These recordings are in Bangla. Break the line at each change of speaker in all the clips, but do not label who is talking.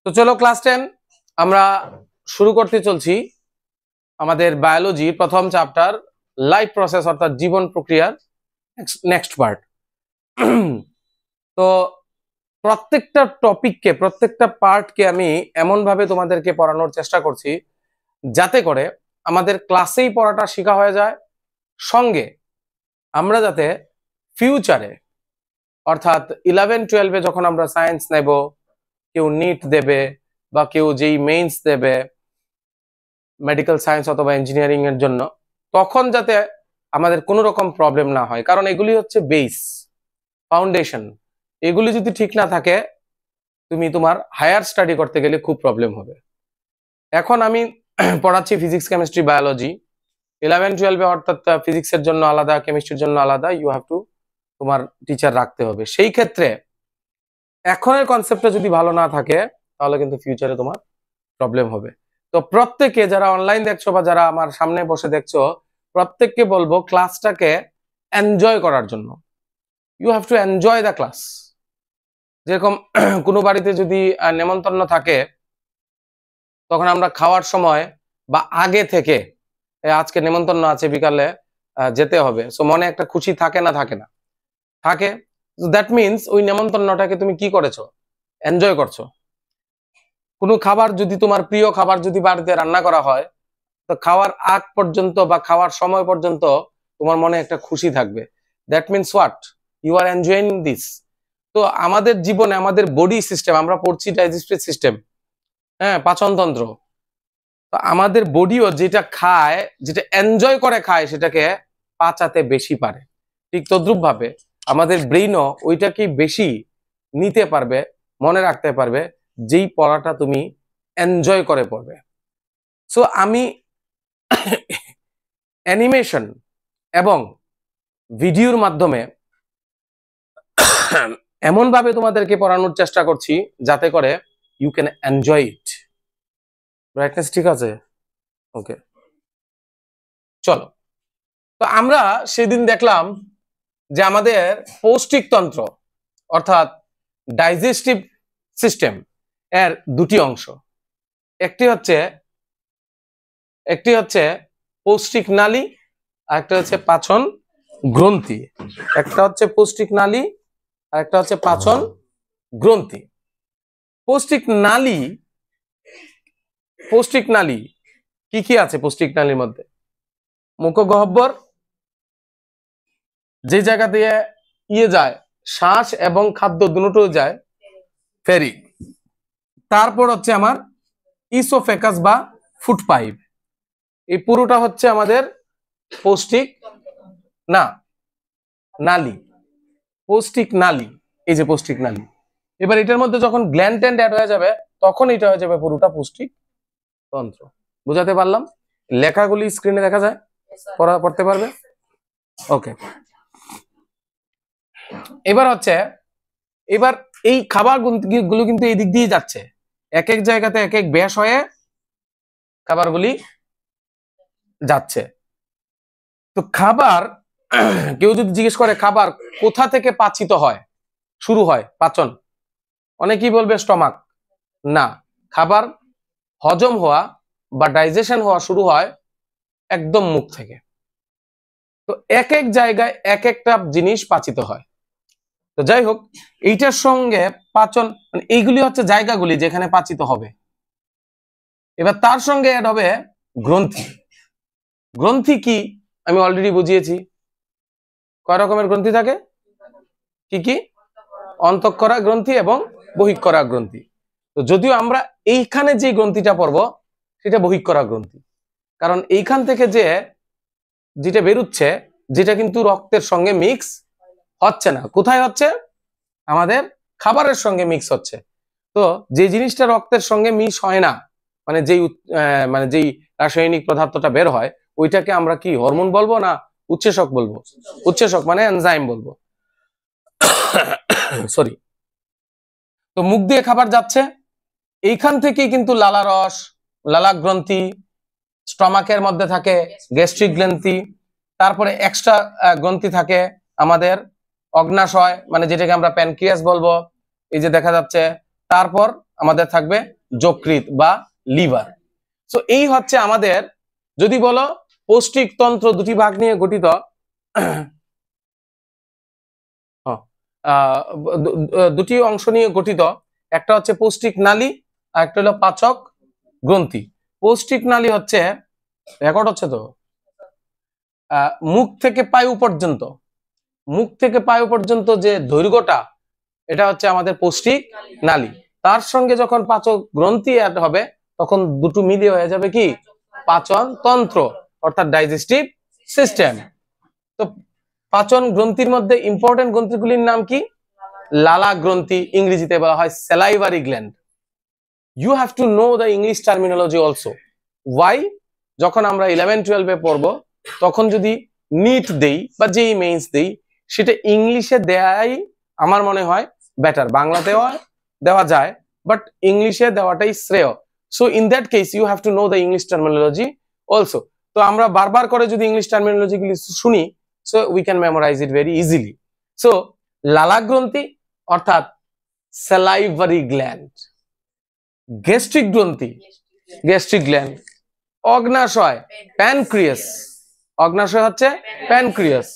তো চলো ক্লাস 10 আমরা শুরু করতে চলছি আমাদের বায়োলজির প্রথম চ্যাপ্টার লাইফ প্রসেস অর্থাৎ জীবন প্রক্রিয়ার নেক্সট পার্ট। তো প্রত্যেকটা টপিককে প্রত্যেকটা পার্টকে আমি এমন ভাবে তোমাদেরকে পড়ানোর চেষ্টা করছি যাতে করে আমাদের ক্লাসেই পড়াটা শেখা হয়ে যায়, সঙ্গে আমরা যাতে ফিউচারে অর্থাৎ 11-12-এ যখন আমরা সায়েন্স নেব, কেউ নিট দেবে বা কেউ যেই মেইনস দেবে মেডিকেল সায়েন্স অথবা ইঞ্জিনিয়ারিং এর জন্য, তখন যাতে আমাদের কোনো রকম প্রবলেম না হয়, কারণ এগুলি হচ্ছে বেস ফাউন্ডেশন। এগুলি যদি ঠিক না থাকে তুমি তোমার হায়ার স্টাডি করতে গেলে খুব প্রবলেম হবে। এখন আমি পড়াচ্ছি ফিজিক্স কেমিস্ট্রি বায়োলজি 11-12-এ, অর্থাৎ ফিজিক্সের জন্য আলাদা, কেমিস্ট্রির জন্য আলাদা, ইউ হ্যাভ টু তোমার টিচার রাখতে হবে। সেই ক্ষেত্রে এখনের কনসেপ্টটা যদি ভালো না থাকে তাহলে কিন্তু ফিউচারে তোমার প্রবলেম হবে। তো প্রত্যেকে যারা অনলাইন দেখছো বা যারা আমার সামনে বসে দেখছো, প্রত্যেককে বলবো ক্লাসটাকে এনজয় করার জন্য। You have to enjoy the class. যেরকম কোনো বাড়িতে যদি নেমন্তন্ন থাকে, তখন আমরা খাওয়ার সময় বা আগে থেকে আজকে নেমন্তন্ন আছে, বিকালে যেতে হবে, সো মনে একটা খুশি থাকে না? থাকে না? থাকে। দ্যাট মিনস ওই নেমন্তন্নটাকে তুমি কি করেছো? এনজয় করছো। কোনো খাবার যদি তোমার প্রিয় খাবার যদি বাড়িতে রান্না করা হয়, তো খাওয়ার আগ পর্যন্ত বা খাওয়ার সময় পর্যন্ত তোমার মনে একটা খুশি থাকবে। That means what? You are enjoying this. তো আমাদের জীবনে আমাদের বডি সিস্টেম, আমরা পড়ছি ডাইজেস্টিভ সিস্টেম, হ্যাঁ, পাচনতন্ত্র। তো আমাদের বডিও যেটা খায়, যেটা এনজয় করে খায়, সেটাকে পাচাতে বেশি পারে। ঠিক তদ্রুপ ভাবে আমাদের ব্রেইনও ওইটাকে বেশি নিতে পারবে, মনে রাখতে পারবে, যেই পড়াটা তুমি এনজয় করে পড়বে। সো আমি অ্যানিমেশন এবং ভিডিওর মাধ্যমে এমন ভাবে তোমাদেরকে পড়ানোর চেষ্টা করছি যাতে করে you can enjoy it. Brightness ঠিক আছে? ওকে, চলো। তো আমরা সেদিন দেখলাম যে আমাদের পৌষ্টিক তন্ত্র অর্থাৎ ডাইজেস্টিভ সিস্টেম এর দুটি অংশ। একটি হচ্ছে পৌষ্টিক নালী, আর একটা হচ্ছে পাচন গ্রন্থি। একটা হচ্ছে পৌষ্টিক নালী আর একটা হচ্ছে পাচন গ্রন্থি। পৌষ্টিক নালী কি কি আছে? পৌষ্টিক নালীর মধ্যে মুখগহ্বর, যে জায়গা দিয়ে যায় শ্বাস এবং খাদ্য দুটো যায়, ফেরি। তারপর হচ্ছে আমার ইসোফেকাস বা ফুড পাইপ। এই পুরোটা হচ্ছে আমাদের পৌষ্টিক নালী, পৌষ্টিক নালী। এই যে পৌষ্টিক নালী, এবার এটার মধ্যে যখন গ্ল্যান্ড ট্যান্ড অ্যাড হয়ে যাবে, তখন এটা হয়ে যাবে পুরোটা পৌষ্টিক তন্ত্র। বুঝাতে পারলাম? লেখাগুলি স্ক্রিনে দেখা যায়, পড়তে পারবে? ওকে। এবার এই খাবার গুলো কিন্তু এই দিক দিয়ে যাচ্ছে, এক এক জায়গাতে এক এক ব্যাস হয়ে খাবারগুলি যাচ্ছে। তো খাবার, কেউ যদি জিজ্ঞেস করে খাবার কোথা থেকে পাচিত হয়, শুরু হয় পাচন, অনেকেই বলবে স্টমাক। না, খাবার হজম হওয়া বা ডাইজেশন হওয়া শুরু হয় একদম মুখ থেকে। তো এক এক জায়গায় এক একটা জিনিস পাচিত হয়। তো যাই হোক, এইটার সঙ্গে পাচন, মানে এইগুলি হচ্ছে জায়গাগুলি যেখানে পাচিত হবে। এবার তার সঙ্গে অ্যাড হবে গ্রন্থি। গ্রন্থি কি আমি অলরেডি বুঝিয়েছি। কয় রকমের গ্রন্থি থাকে? কি কি? অন্তঃক্ষরা গ্রন্থি এবং বহিঃক্ষরা গ্রন্থি। তো যদিও আমরা এইখানে যে গ্রন্থিটা পড়বো সেটা বহিঃক্ষরা গ্রন্থি, কারণ এইখান থেকে যেটা বেরোচ্ছে, যেটা কিন্তু রক্তের সঙ্গে মিক্স হচ্ছে না। কোথায় হচ্ছে? আমাদের খাবারের সঙ্গে মিক্স হচ্ছে। তো যে জিনিসটা রক্তের সঙ্গে মিক্স হয় না, মানে যেই রাসায়নিক পদার্থটা বের হয়, ওইটাকে আমরা কি হরমোন বলবো না উৎসেচক বলবো? উৎসেচক মানে এনজাইম বলবো। সরি। তো মুখ দিয়ে খাবার যাচ্ছে, এইখান থেকেই কিন্তু লালারস, লালাক গ্রন্থি, স্টমাকের মধ্যে থাকে গ্যাস্ট্রিক গ্রন্থি, তারপরে এক্সট্রা গ্রন্থি থাকে আমাদের অগ্নাশয়, মানে যেটাকে আমরা প্যানক্রিয়াস বলবো। এই যে দেখা যাচ্ছে তারপর আমাদের থাকবে যকৃৎ বা লিভার। সো এই হচ্ছে আমাদের, যদি বলো পৌষ্টিক তন্ত্র দুটি ভাগ নিয়ে গঠিত, দুটি অংশ নিয়ে গঠিত, একটা হচ্ছে পৌষ্টিক নালী আর একটা হলো পাচক গ্রন্থি। পৌষ্টিক নালী হচ্ছে, রেকর্ড হচ্ছে তো, মুখ থেকে পায়ু পর্যন্ত, মুখ থেকে পায়ু পর্যন্ত যে দৈর্ঘ্যটা, এটা হচ্ছে আমাদের পৌষ্টিক নালী। তার সঙ্গে যখন পাচক গ্রন্থি অ্যাড হবে তখন দুটো মিলিয়ে হয়ে যাবে কি পাচন তন্ত্র, অর্থাৎ ডাইজেস্টিভ সিস্টেম। তো পাচন গ্রন্থির মধ্যে ইম্পর্টেন্ট গ্রন্থিগুলির নাম কি? লালা গ্রন্থি, ইংরেজিতে বলা হয় salivary gland. You have to know the English terminology also. Why? যখন আমরা 11-12 পড়বো তখন যদি নিট দেই বা যেই মেইনস দেই, সেটা ইংলিশে দেয়াই আমার মনে হয় বেটার। বাংলাতেও দেওয়া যায়, বাট ইংলিশে দেওয়াটাই শ্রেয়। So in that case you have to know the English terminology also. তো আমরা বারবার করে যদি ইংলিশ টার্মিনোলজি গুলি শুনি, so we can memorise it very easily. So লালা গ্রন্থি অর্থাৎ স্যালাইভারি গ্ল্যান্ড, গ্যাস্ট্রিক গ্রন্থি গ্যাস্ট্রিক গ্ল্যান্ড, অগ্নাশয় প্যানক্রিয়াস, অগ্নাশয় হচ্ছে প্যানক্রিয়াস,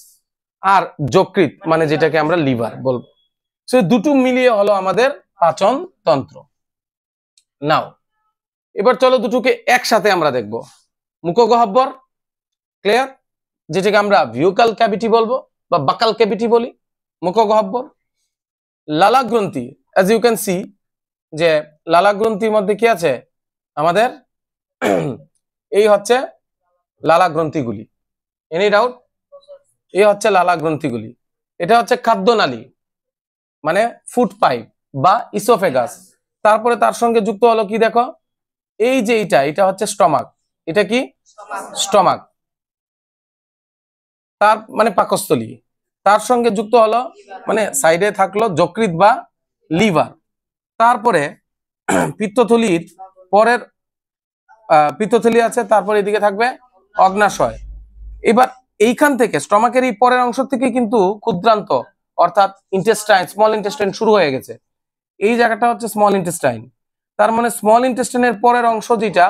আর যকৃৎ মানে যেটাকে আমরা লিভার বলবো। সো দুটো মিলিয়ে হলো আমাদের পাচন তন্ত্র। নাও এবার চলো দুটোকে একসাথে আমরা দেখব। মুখগহ্বর, ক্লিয়ার, যেটাকে আমরা ভিউকাল ক্যাভিটি বলবো বা বাকাল ক্যাভিটি বলি, মুখগহ্বর। লালা গ্রন্থি, অ্যাজ ইউ ক্যান সি যে লালা গ্রন্থির মধ্যে কি আছে আমাদের, এই হচ্ছে লালা গ্রন্থিগুলি। Any doubt? এই হচ্ছে লালা গ্রন্থিগুলি। এটা হচ্ছে খাদ্যনালী মানে ফুড পাইপ বা ইসোফেগাস। তারপরে তার সঙ্গে যুক্ত হলো কি দেখো, এই যে এটা হচ্ছে স্টমাক। এটা কি স্টমাক, তার মানে পাকস্থলী। তার সঙ্গে যুক্ত হলো মানে সাইডে থাকলো যকৃৎ বা লিভার। তারপরে পিত্তথলির পরের পিত্তথলি আছে, তারপরে এদিকে থাকবে অগ্নাশয়। এবার এইখান থেকে স্টমাকের এই পরের অংশ থেকে কিন্তু ক্ষুদ্রান্ত অর্থাৎ ইন্টেস্টাইন, স্মল ইন্টেস্টাইন শুরু হয়ে গেছে। এই জায়গাটা হচ্ছে স্মল ইন্টেস্টাইন। তার মানে স্মল ইন্টেস্টাইনের পরের অংশ যেটা,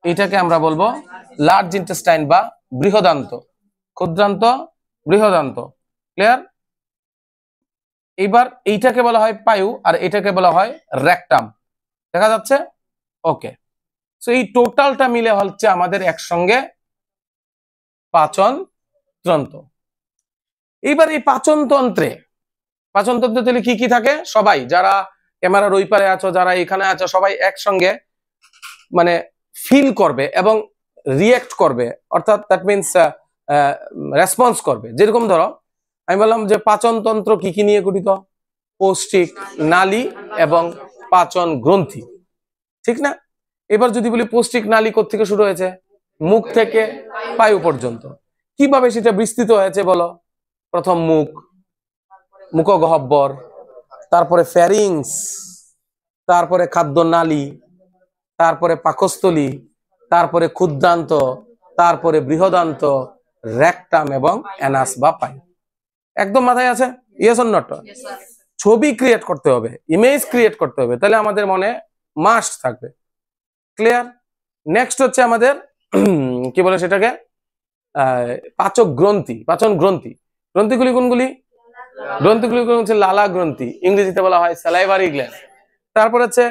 এটাকে আমরা বলবো লার্জ ইন্টেস্টাইন বা বৃহদান্ত, ক্ষুদ্রান্ত বৃহদান্ত। ক্লিয়ার? এবার এইটাকে বলা হয় পায়ু আর এটাকে বলা হয় রেকটাম। দেখা যাচ্ছে? ওকে। সো এই টোটালটা মিলে হচ্ছে আমাদের একসঙ্গে পাচন তন্ত্র। এইবার এই পাচন তন্ত্রে তাহলে কি কি থাকে? সবাই যারা ক্যামেরার ওই পারে আছো, যারা এখানে আছো, সবাই একসঙ্গে মানে ফিল করবে এবং রিয়েক্ট করবে, অর্থাৎ দ্যাট মিনস রেসপন্স করবে। যেরকম ধরো আমি বললাম যে পাচন তন্ত্র কি কি নিয়ে গঠিত? পৌষ্টিক নালী এবং পাচন গ্রন্থি, ঠিক না? এবার যদি বলি পৌষ্টিক নালী কোত্থেকে শুরু হয়েছে? মুখ থেকে পায়ু পর্যন্ত। কিভাবে সেটা বিস্তৃত হয়েছে বলো? প্রথম মুখ, মুখগহ্বর, তারপরে ফ্যারিংস, তারপরে খাদ্যনালী, তারপরে পাকস্থলী, তারপরে ক্ষুদ্রান্ত, তারপরে বৃহদান্ত, রেকটাম এবং অ্যানাস বা পায়ু। একদম মাথায় আছে? Yes or not? ছবি ক্রিয়েট করতে হবে, ইমেজ ক্রিয়েট করতে হবে, তাহলে আমাদের মনে মাস্ট থাকবে। ক্লিয়ার? নেক্সট হচ্ছে আমাদের কি বলে সেটাকে, পাচক গ্রন্থি, পাচন গ্রন্থি। গ্রন্থিগুলি কোনগুলি? গ্রন্থিগুলি হচ্ছে লালা গ্রন্থি, ইংরেজিতে বলা হয় স্যালাইভারি গ্ল্যান্ড। তারপরে হচ্ছে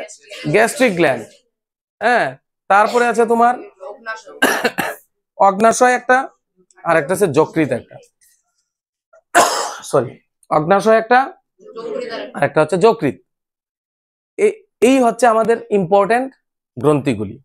গ্যাস্ট্রিক গ্ল্যান্ড, হ্যাঁ। তারপরে আছে তোমার অগ্নাশয় একটা, আর একটা হচ্ছে যকৃৎ একটা, সরি, অগ্নাশয় একটা আর একটা হচ্ছে যকৃৎ। এই হচ্ছে আমাদের ইম্পর্টেন্ট গ্রন্থিগুলি।